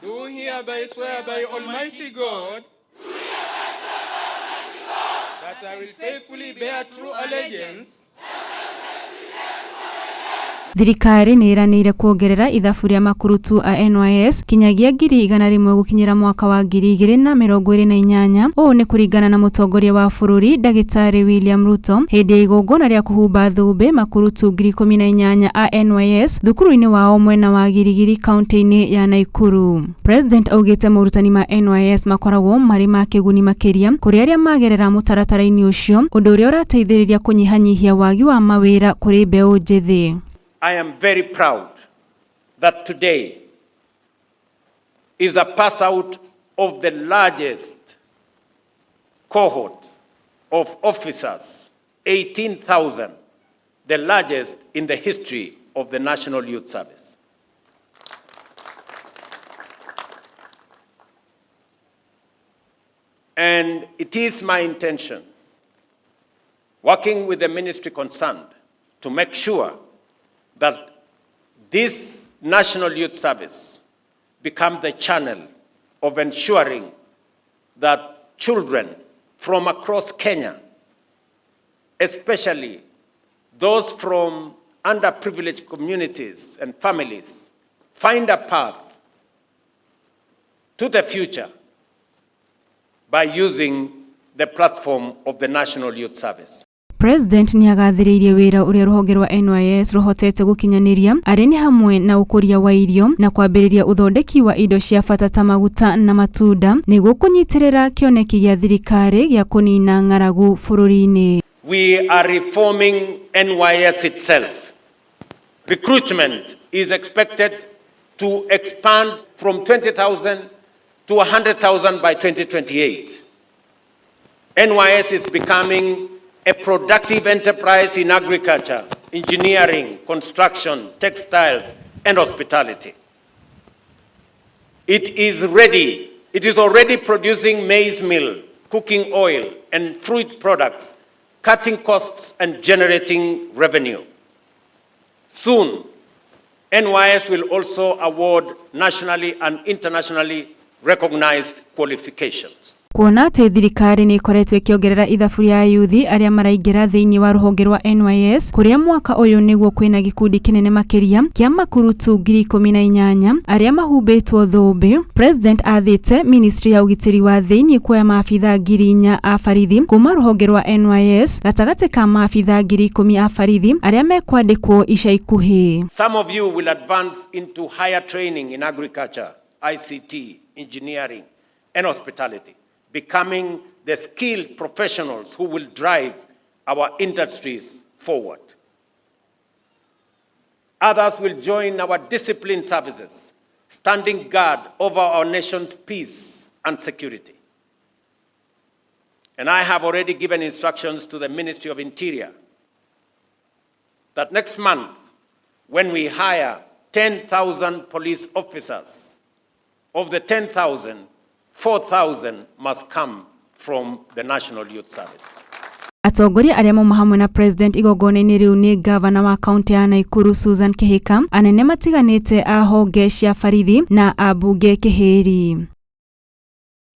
do hereby swear by Almighty God that I will faithfully bear true allegiance. Thirikari ni iranire kuongerera ithabu ria makurutu a NYS kinyagia 100,000 gukinyira mwaka wa 2028. Ũũ ni kuringana na mutongoria wa bururi Ndagĩtarĩ William Ruto hindi ya igongona ria kuhumba thumbi makurutu 18,000 a NYS thukuru-ini wao mwena wa Girigiri kaunti-ini ya Nakuru. President augite morutani ma NYS makoragwo mari ma kiguni makiria kuri aria magerera mutaratara-ini ucio, undu uria urateithĩrĩria kunyihanyihia wagi wa mawira kuri mbeu njithi. I am very proud that today is a pass out of the largest cohort of officers, 18,000, the largest in the history of the National Youth Service. And it is my intention, working with the ministry concerned, to make sure that this National Youth Service become the channel of ensuring that children from across Kenya, especially those from underprivileged communities and families, find a path to the future by using the platform of the National Youth Service. President ni agathiririe wira uria ruhonge rwa NYS ruhotete gukinyaniria ari ni hamwe na ukuria wa irio na kwambiriria uthondeki wa indo cia bata ta maguta na matunda niguo kunyitirira kioneki gia thirikari gia kunina ng'aragu bururi-ini. We are reforming NYS itself. Recruitment is expected to expand from 20,000 to 100,000 by 2028. NYS is becoming a productive enterprise in agriculture, engineering, construction, textiles, and hospitality. It is already producing maize meal, cooking oil, and fruit products, cutting costs and generating revenue. Soon, NYS will also award nationally and internationally recognized qualifications. Kuona ati thirikari ni ikoretwo ikiongerera ithabu ria yuthi aria maraingira thiini wa ruhonge rwa NYS kuria mwaka uyu niguo kwina gikundi kinene makiria kia makurutu 18,000 aria mahumbitwo thumbi. President athite ministry ya ugitiri wa thiini kuoya maafitha 4,000 a barithi kuma ruhonge rwa NYS gatagati ka maafitha 10,000 a barithi aria mekwandikwo ica ikuhi. Some of you will advance into higher training in agriculture, ICT, engineering, and hospitality, becoming the skilled professionals who will drive our industries forward. Others will join our disciplined services, standing guard over our nation's peace and security. And I have already given instructions to the Ministry of Interior that next month, when we hire 10,000 police officers, of the 10,000, 4,000 must come from the National Youth Service. Atongoria aria mahamwe na president igongona-ini riu ni governor wa kaunti ya Nakuru Susan Kihika, anene matiganite a honge cia barithi na abunge kihiri.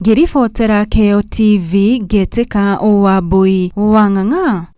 Ngiribotera KOTV Ngetika Owabui Wang'ang'a.